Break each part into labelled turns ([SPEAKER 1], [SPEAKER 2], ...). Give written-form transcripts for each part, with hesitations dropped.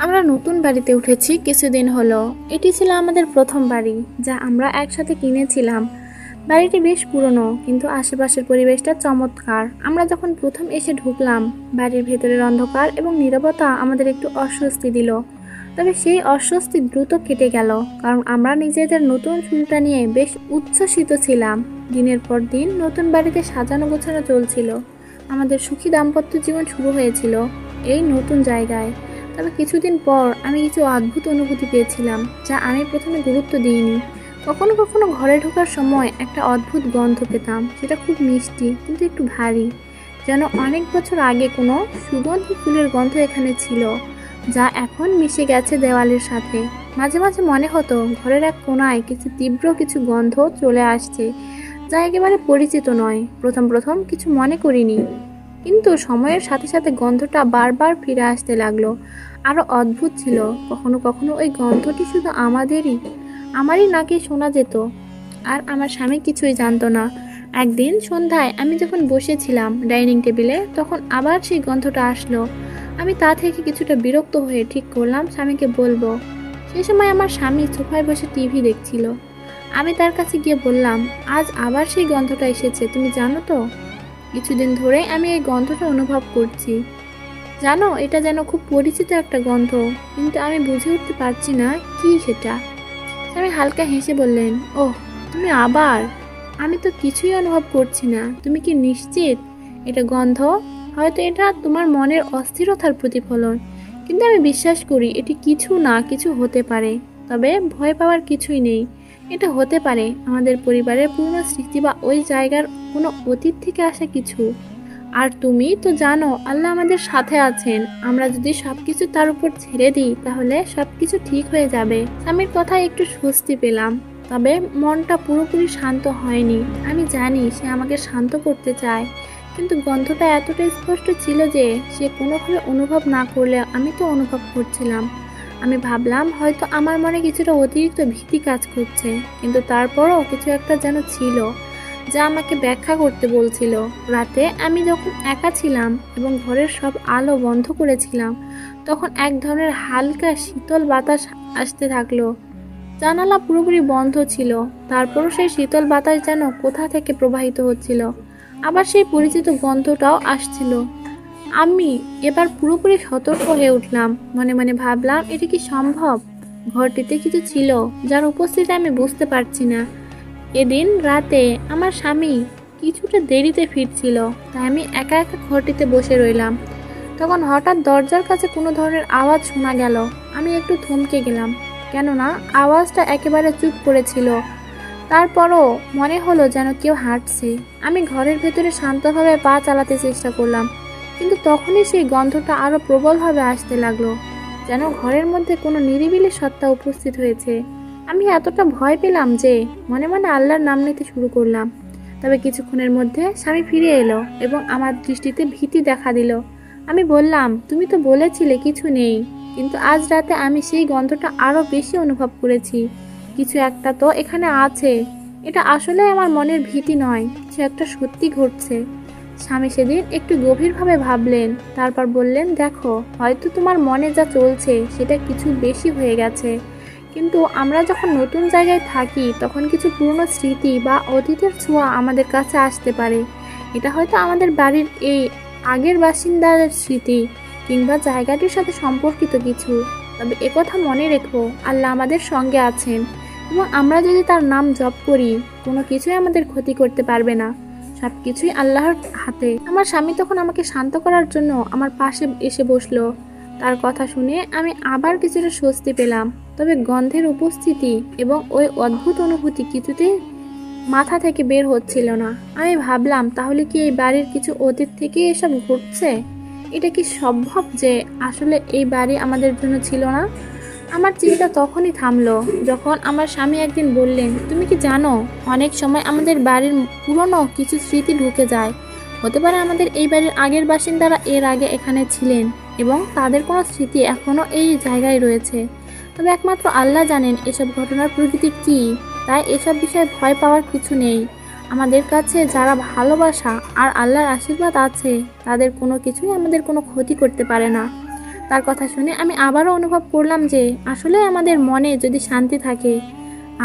[SPEAKER 1] আমরা নতুন বাড়িতে উঠেছি কিছুদিন হলো। এটি ছিল আমাদের প্রথম বাড়ি, যা আমরা একসাথে কিনেছিলাম। বাড়িটি বেশ পুরনো, কিন্তু আশেপাশের পরিবেশটা চমৎকার। আমরা যখন প্রথম এসে ঢুকলাম, বাড়ির ভেতরের অন্ধকার এবং নীরবতা আমাদের একটু অস্বস্তি দিল। তবে সেই অস্বস্তি দ্রুত কেটে গেল, কারণ আমরা নিজেদের নতুন শুরুটা নিয়ে বেশ উচ্ছ্বসিত ছিলাম। দিনের পর দিন নতুন বাড়িতে সাজানো গোছানো চলছিল। আমাদের সুখী দাম্পত্য জীবন শুরু হয়েছিল এই নতুন জায়গায়। তবে কিছুদিন পর আমি কিছু অদ্ভুত অনুভূতি পেয়েছিলাম, যা আমি প্রথমে গুরুত্ব দিইনি। কখনো কখনো ঘরে ঢোকার সময় একটা অদ্ভুত গন্ধ পেতাম, সেটা খুব মিষ্টি কিন্তু একটু ভারী, যেন অনেক বছর আগে কোনো সুগন্ধি ফুলের গন্ধ এখানে ছিল, যা এখন মিশে গেছে দেওয়ালের সাথে। মাঝে মাঝে মনে হতো ঘরের এক কোণায় কিছু গন্ধ চলে আসছে, যা একেবারে পরিচিত নয়। প্রথম প্রথম কিছু মনে করিনি, কিন্তু সময়ের সাথে সাথে গন্ধটা বারবার ফিরে আসতে লাগলো। আরো অদ্ভুত ছিল, কখনো কখনো ওই গন্ধটি শুধু আমারই নাকে শোনা যেত, আর আমার স্বামী কিছুই জানতো না। একদিন সন্ধ্যায় আমি যখন বসেছিলাম ডাইনিং টেবিলে, তখন আবার সেই গন্ধটা আসলো। আমি তা থেকে কিছুটা বিরক্ত হয়ে ঠিক করলাম স্বামীকে বলবো। সেই সময় আমার স্বামী সোফায় বসে টিভি দেখছিল। আমি তার কাছে গিয়ে বললাম, আজ আবার সেই গন্ধটা এসেছে, তুমি জানো তো? কিছুদিন ধরে আমি এই গন্ধটা অনুভব করছি। জানো, এটা যেন খুব পরিচিত একটা গন্ধ, কিন্তু আমি বুঝে উঠতে পারছি না কি সেটা। আমি হালকা হেসে বললেন, ওহ, তুমি আবার? আমি তো কিছুই অনুভব করছি না। তুমি কি নিশ্চিত এটা গন্ধ? হয়তো এটা তোমার মনের অস্থিরতার প্রতিফলন, কিন্তু আমি বিশ্বাস করি এটি কিছু না কিছু হতে পারে। তবে ভয় পাওয়ার কিছুই নেই। এটা হতে পারে আমাদের পরিবারের পুরনো স্মৃতি বা ওই জায়গার কোনো অতীত থেকে আসা কিছু। আর তুমি তো জানো আল্লাহ আমাদের সাথে আছেন। আমরা যদি সবকিছু তার উপর ছেড়ে দিই, তাহলে সবকিছু ঠিক হয়ে যাবে। স্বামীর কথায় একটু স্বস্তি পেলাম, তবে মনটা পুরোপুরি শান্ত হয়নি। আমি জানি সে আমাকে শান্ত করতে চায়, কিন্তু গন্ধটা এতটা স্পষ্ট ছিল যে সে কোনোভাবে অনুভব না করলে আমি তো অনুভব করছিলাম। আমি ভাবলাম হয়তো আমার মনে কিছুটা অতিরিক্ত ভীতি কাজ করছে, কিন্তু তারপরও কিছু একটা যেন ছিল, যা আমাকে ব্যাখ্যা করতে বলছিল। রাতে আমি যখন একা ছিলাম এবং ঘরের সব আলো বন্ধ করেছিলাম, তখন এক ধরনের হালকা শীতল বাতাস আসতে থাকলো। জানালা পুরোপুরি বন্ধ ছিল, তারপরও সেই শীতল বাতাস যেন কোথা থেকে প্রবাহিত হচ্ছিল। আবার সেই পরিচিত গন্ধটাও আসছিল। আমি এবার পুরোপুরি সতর্ক হয়ে উঠলাম। মনে মনে ভাবলাম, এটা কি সম্ভব? ঘরটিতে কিছু ছিল যার উপস্থিতি আমি বুঝতে পারছি না। এদিন রাতে আমার স্বামী কিছুটা দেরিতে ফিরছিল, তাই আমি একা একা ঘরটিতে বসে রইলাম। তখন হঠাৎ দরজার কাছে কোনো ধরনের আওয়াজ শোনা গেল। আমি একটু থমকে গেলাম, কেননা আওয়াজটা একেবারে চুপ করেছিল। তারপরও মনে হলো যেন কেউ হাঁটছে। আমি ঘরের ভেতরে শান্তভাবে পা চালাতে চেষ্টা করলাম, কিন্তু তখনই সেই গন্ধটা আরো প্রবলভাবে আসতে লাগলো, যেন ঘরের মধ্যে কোনো নিরিবিলি সত্তা উপস্থিত হয়েছে। আমি এতটা ভয় পেলাম যে মনে মনে আল্লাহর নাম নিতে শুরু করলাম। তবে কিছুক্ষণের মধ্যে স্বামী ফিরে এলো এবং আমার দৃষ্টিতে ভীতি দেখা দিল। আমি বললাম, তুমি তো বলেছিলে কিছু নেই, কিন্তু আজ রাতে আমি সেই গন্ধটা আরো বেশি অনুভব করেছি। কিছু একটা তো এখানে আছে। এটা আসলে আমার মনের ভীতি নয়, কিছু একটা সত্যি ঘটছে। স্বামী সেদিন একটু গভীরভাবে ভাবলেন, তারপর বললেন, দেখো, হয়তো তোমার মনে যা চলছে সেটা কিছু বেশি হয়ে গেছে, কিন্তু আমরা যখন নতুন জায়গায় থাকি তখন কিছু পুরনো স্মৃতি বা অতীতের ছোঁয়া আমাদের কাছে আসতে পারে। এটা হয়তো আমাদের বাড়ির এই আগের বাসিন্দাদের স্মৃতি, কিংবা জায়গাটির সাথে সম্পর্কিত কিছু। তবে একথা মনে রেখো, আল্লাহ আমাদের সঙ্গে আছেন, এবং আমরা যদি তার নাম জপ করি, কোনো কিছুই আমাদের ক্ষতি করতে পারবে না। সবকিছুই আল্লাহর হাতে। আমার স্বামী তখন আমাকে শান্ত করার জন্য আমার পাশে এসে বসলো। তার কথা শুনে আমি আবার কিছুটা স্বস্তি পেলাম, তবে গন্ধের উপস্থিতি এবং ওই অদ্ভুত অনুভূতি কিছুতেই মাথা থেকে বের হচ্ছিল না। আমি ভাবলাম, তাহলে কি এই বাড়ির কিছু অতীত থেকে এসব ঘটছে? এটা কি সম্ভব যে আসলে এই বাড়ি আমাদের জন্য ছিল না? আমার চিন্তা তখনই থামলো যখন আমার স্বামী একদিন বললেন, তুমি কি জানো, অনেক সময় আমাদের বাড়ির পুরনো কিছু স্মৃতি ঢুকে যায়। হতে পারে আমাদের এই বাড়ির আগের বাসিন্দারা এর আগে এখানে ছিলেন এবং তাদের কোনো স্মৃতি এখনো এই জায়গায় রয়েছে। তবে একমাত্র আল্লাহ জানেন এসব ঘটনার প্রকৃতি কী। তাই এসব বিষয়ে ভয় পাওয়ার কিছু নেই। আমাদের কাছে যারা ভালোবাসা আর আল্লাহর আশীর্বাদ আছে, তাদের কোনো কিছুই আমাদের কোনো ক্ষতি করতে পারে না। তার কথা শুনে আমি আবারও অনুভব করলাম যে আসলে আমাদের মনে যদি শান্তি থাকে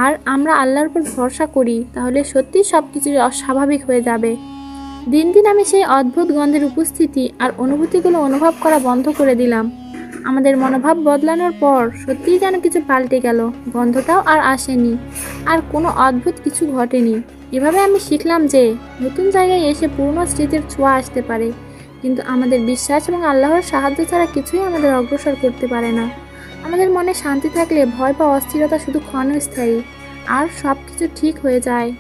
[SPEAKER 1] আর আমরা আল্লাহর উপর ভরসা করি তাহলে সত্যি সব কিছু অস্বাভাবিক হয়ে যাবে। দিন দিন আমি সেই অদ্ভুত গন্ধের উপস্থিতি আর অনুভূতিগুলো অনুভব করা বন্ধ করে দিলাম। আমাদের মনোভাব বদলানোর পর সত্যিই যেন কিছু পাল্টে গেল। গন্ধটাও আর আসেনি, আর কোনো অদ্ভুত কিছু ঘটেনি। এভাবে আমি শিখলাম যে নতুন জায়গায় এসে পুরনো স্মৃতির ছোঁয়া আসতে পারে, কিন্তু আমাদের বিশ্বাস এবং আল্লাহর সাহায্য ছাড়া কিছুই আমাদের অগ্রসর করতে পারে না। আমাদের মনে শান্তি থাকলে ভয় বা অস্থিরতা শুধু ক্ষণস্থায়ী, আর সব কিছু ঠিক হয়ে যায়।